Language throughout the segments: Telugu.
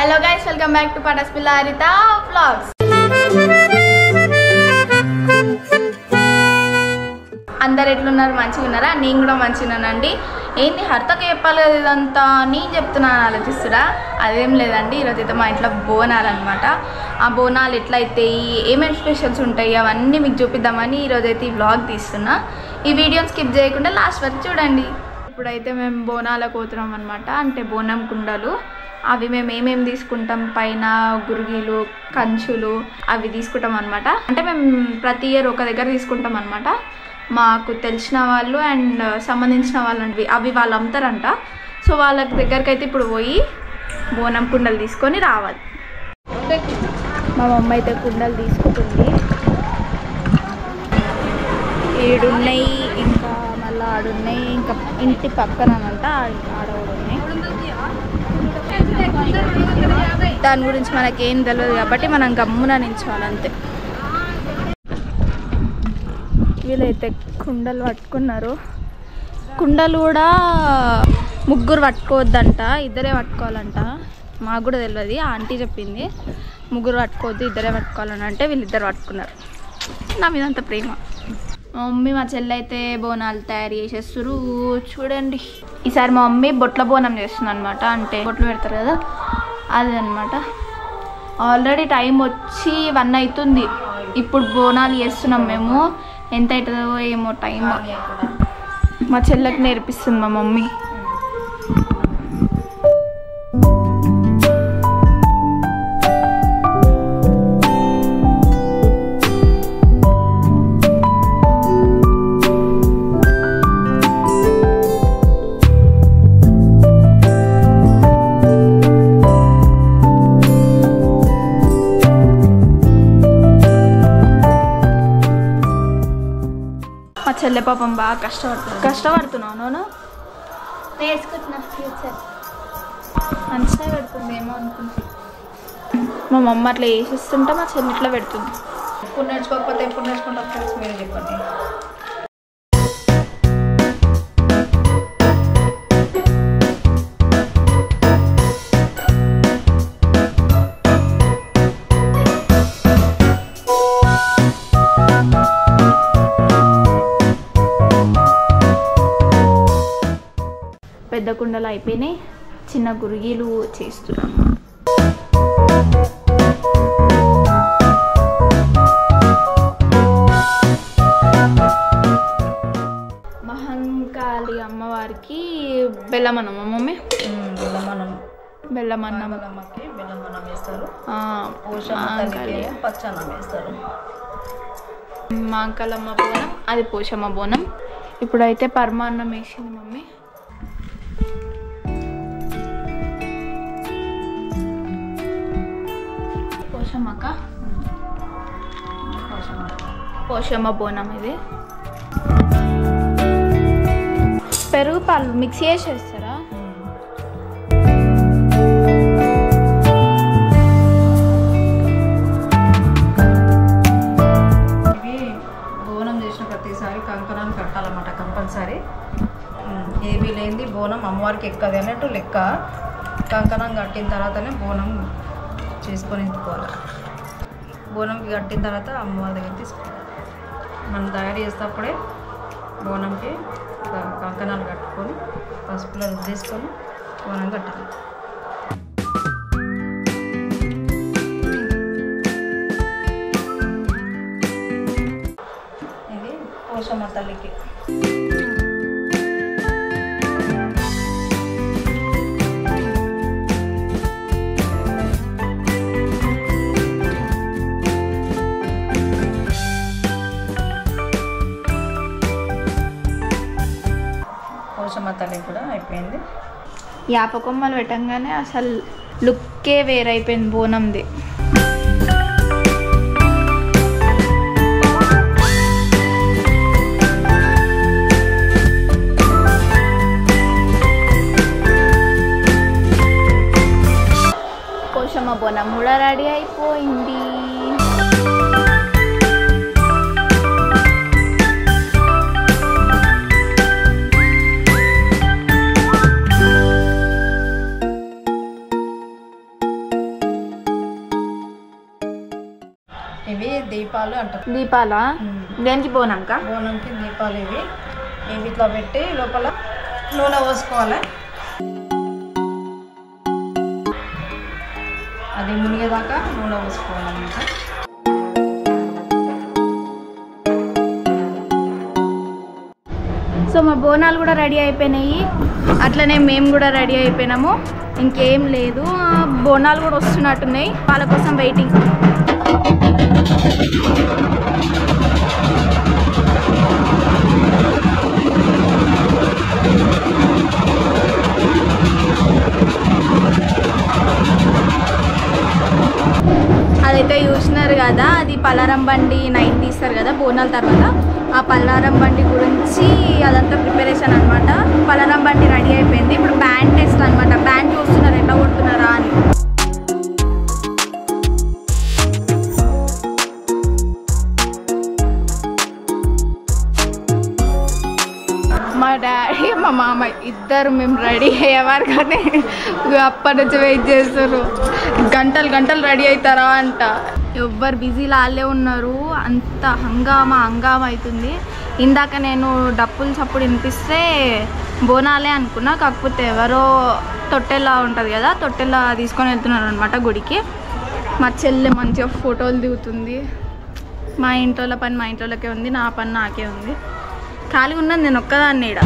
Hello guys, welcome back to Patas పిల్ల హరిత వ్లాగ్స్. అందరు ఎట్లున్నారు? మంచిగా ఉన్నారా? నేను కూడా మంచిగా ఉన్నానండి. ఏంటి హరితకి చెప్పాలి కదా ఇదంతా, నేను చెప్తున్నాను ఆలోచిస్తురా? అదేం లేదండి, ఈరోజు అయితే మా ఇంట్లో బోనాలు అనమాట. ఆ బోనాలు ఎట్లయితాయి, ఏమేమి స్పెషల్స్ ఉంటాయి అవన్నీ మీకు చూపిద్దామని ఈరోజైతే ఈ వ్లాగ్ తీస్తున్నా. ఈ వీడియోని స్కిప్ చేయకుండా లాస్ట్ వరకు చూడండి. ఇప్పుడైతే మేము బోనాలకు పోతున్నాం అనమాట. అంటే బోనం కుండలు అవి మేము ఏమేమి తీసుకుంటాం, పైన గురిగిలు, కంచులు అవి తీసుకుంటాం అనమాట. అంటే మేము ప్రతి ఇయర్ ఒక దగ్గర తీసుకుంటాం అనమాట. మాకు తెలిసిన వాళ్ళు అండ్ సంబంధించిన వాళ్ళు అవి వాళ్ళు అమ్ముతారంట. సో వాళ్ళ దగ్గరికి అయితే ఇప్పుడు పోయి బోనం కుండలు తీసుకొని రావాలి. మా మమ్మ అయితే కుండలు తీసుకుంటుంది. ఏడున్నాయి, ఇంకా మళ్ళీ ఆడున్నాయి, ఇంకా ఇంటి పక్కనంట ఆడవుడు ఉన్నాయి. దాని గురించి మనకేం తెలియదు కాబట్టి మనం గమ్మున నించోవాలంతే. వీళ్ళైతే కుండలు పట్టుకున్నారు. కుండలు కూడా ముగ్గురు పట్టుకోవద్దంట, ఇద్దరే పట్టుకోవాలంట. మాకు కూడా తెలియదు, ఆంటీ చెప్పింది ముగ్గురు పట్టుకోవద్దు, ఇద్దరే పట్టుకోవాలని. అంటే వీళ్ళిద్దరు పట్టుకున్నారు. నా మీద అంత ప్రేమ. మా మమ్మీ మా చెల్లి అయితే బోనాలు తయారు చేసేస్తారు చూడండి. ఈసారి మా మమ్మీ బొట్ల బోనం చేస్తుంది అనమాట. అంటే బొట్లు పెడతారు కదా, అది అనమాట. ఆల్రెడీ టైం వచ్చి 1 అవుతుంది. ఇప్పుడు బోనాలు చేస్తున్నాం మేము. ఎంత అవుతుందో ఏమో టైం. మా చెల్లెకి నేర్పిస్తుంది మా మమ్మీ. మా చెల్లె పాపం బాగా కష్టపడుతున్నావు. నోను నేర్చుకుంటున్నా, ఫ్యూచర్ మంచిగా పెడుతుంది ఏమో అనుకుంటా. మా మమ్మ అట్లా వేసిస్తుంటే మా చెల్లి ఇట్లా పెడుతుంది. ఎప్పుడు నేర్చుకోకపోతే ఎప్పుడు నేర్చుకుంటాం ఫ్రెండ్స్, మీరు చెప్పండి. పెద్ద కుండలు అయిపోయినాయి, చిన్న గురిగీలు చేస్తున్నాం. మహంకాళి అమ్మవారికి బెల్లమన్నం. మమ్మీ బెల్లమన్నం వేస్తారు, పచ్చన్నం వేస్తారు. మాంకాలమ్మ బోనం, అది పోషమ్మ బోనం. ఇప్పుడైతే పరమాన్నం వేసింది మమ్మీ. పోషమ్మ బోనం ఇది. పెరుగు పాలు మిక్స్ చేసేస్తారా? ఇవి బోనం చేసిన ప్రతిసారి కంకణాన్ని కట్టాలన్నమాట, కంపల్సరీ. ఏమీ లేనిది బోనం అమ్మవారికి ఎక్కది అన్నట్టు లెక్క. కంకణం కట్టిన తర్వాతనే బోనం చేసుకొని ఎత్తుకోవాలి. బోనంకి కట్టిన తర్వాత అమ్మవారి దగ్గర తీసుకోవాలి. మనం తయారు చేసేటప్పుడే బోనంకి కంకణాలు కట్టుకొని పసుపులో రుద్దేసుకొని బోనం కట్టాలి. ఇది పోషమ్మ తల్లికి. పోషమ్మ తల్లి కూడా అయిపోయింది. యాపకొమ్మలు పెట్టంగానే అసలు లుక్కే వేరైపోయింది బోనంది. పోషమ్మ బోనం కూడా రెడీ అయిపోయింది. ఇవి దీపాలు అంటారు. దీపాలా? దేనికి బోనంకా? బోనంకి దీపాలు ఇవి ఇట్లా పెట్టి లోపల నూనె పోసుకోవాలి. అది మునిగేదాకా నూనె పోసుకోవాలన్నమాట. సో మా బోనాలు కూడా రెడీ అయిపోయినాయి, అట్లనే మేము కూడా రెడీ అయిపోయినాము. ఇంకేం లేదు, బోనాలు కూడా వస్తున్నట్టున్నాయి, వాళ్ళ కోసం వెయిటింగ్. అదైతే చూసినారు కదా, అది పలారం బండి నైట్ తీస్తారు కదా బోనాల తర్వాత. ఆ పలారం బండి గురించి అదంతా ప్రిపరేషన్ అనమాట. పలారం బండి రెడీ అయిపోయింది, ఇప్పుడు బ్యాండ్ టెస్ట్ అనమాట. బ్యాండ్ చూస్తున్నారు ఎట్లా కొడుతున్నారా అని. మా డాడీ మా మామ ఇద్దరు మేము రెడీ అయ్యేవారు కానీ అప్పటి నుంచి వెయిట్ చేస్తారు. గంటలు గంటలు రెడీ అవుతారా అంట. ఎవ్వరు బిజీలో వాళ్ళే ఉన్నారు, అంత హంగామా అవుతుంది. ఇందాక నేను డప్పులు చప్పుడు వినిపిస్తే బోనాలే అనుకున్నా, కాకపోతే ఎవరో తొట్టెలా ఉంటుంది కదా, తొట్టెలా తీసుకొని వెళ్తున్నారు అనమాట గుడికి. మా చెల్లె మంచిగా ఫోటోలు దిగుతుంది. మా ఇంట్లో పని మా ఇంట్లోకే ఉంది, నా పని నాకే ఉంది. ఖాళీగా ఉన్నది నేను ఒక్కదాన్ని ఈడ.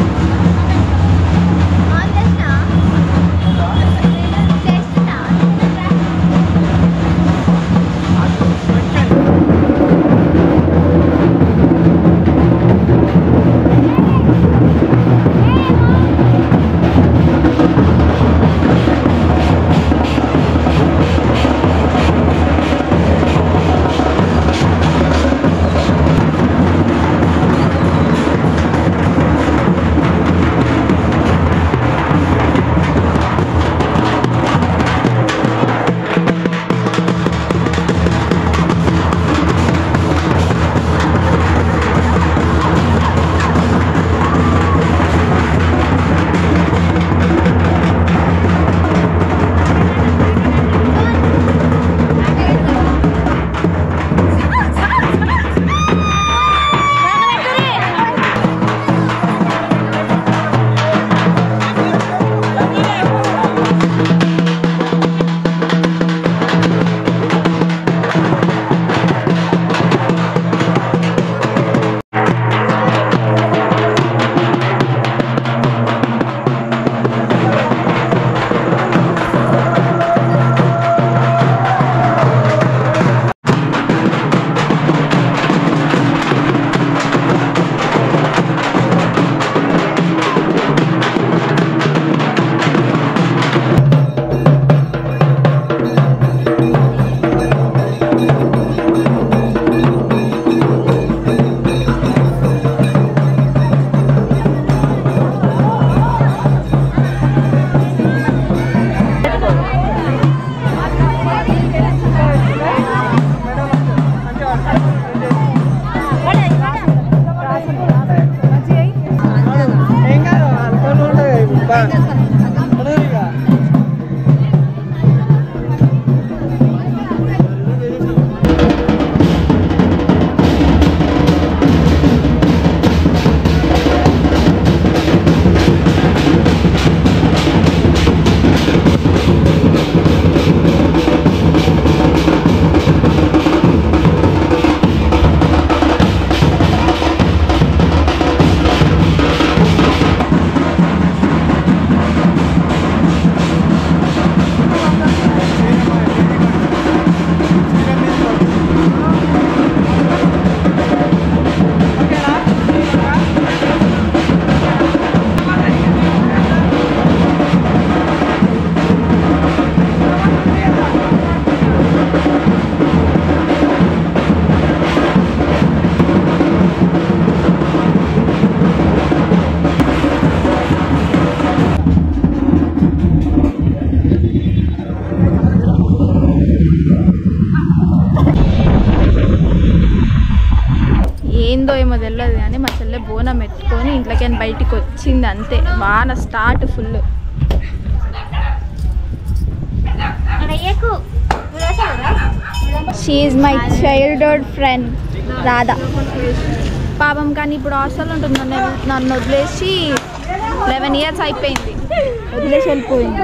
ఏమో తెలియదు కానీ మా చెల్లె బోనం ఎత్తుకొని ఇంట్లోకి బయటికి వచ్చింది అంతే. వాన start full. She is my childhood friend Radha. పాపం కానీ ఇప్పుడు హాస్టల్ ఉంటుంది, నన్ను వదిలేసి 11 years అయిపోయింది, వదిలేసి వెళ్ళిపోయింది.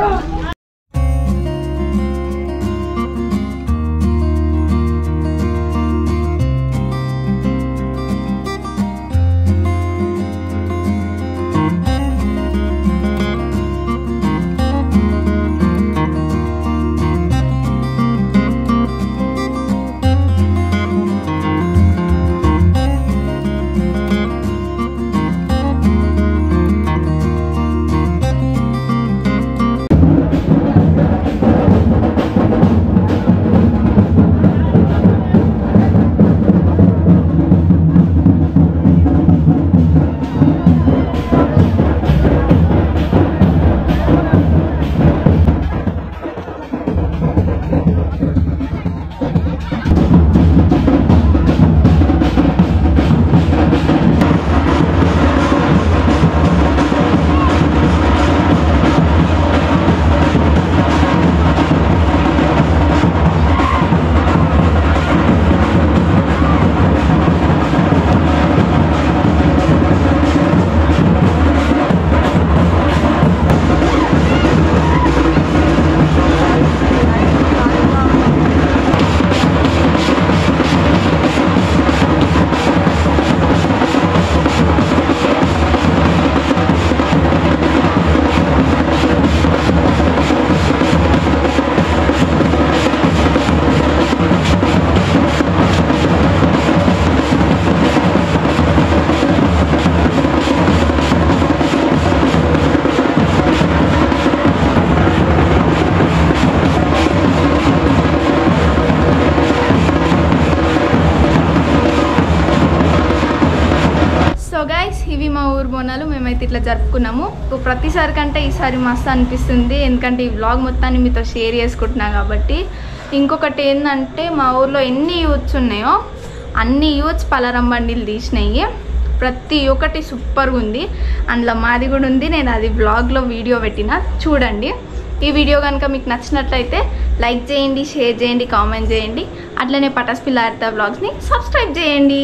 ఇవి మా ఊరు బోనాలు. మేమైతే ఇట్లా జరుపుకున్నాము. ప్రతిసారి కంటే ఈసారి మస్తు అనిపిస్తుంది, ఎందుకంటే ఈ వ్లాగ్ మొత్తాన్ని మీతో షేర్ చేసుకుంటున్నా కాబట్టి. ఇంకొకటి ఏంటంటే మా ఊర్లో ఎన్ని యూత్స్ ఉన్నాయో అన్ని యూత్స్ పలారం బండిలు తీసినాయి. ప్రతి ఒక్కటి సూపర్గా ఉంది. అందులో మాది కూడా ఉంది. నేను అది వ్లాగ్లో వీడియో పెట్టిన, చూడండి. ఈ వీడియో కనుక మీకు నచ్చినట్లయితే లైక్ చేయండి, షేర్ చేయండి, కామెంట్ చేయండి. అట్లనే పటాస్ పిల్ల వ్లాగ్స్ని సబ్స్క్రైబ్ చేయండి.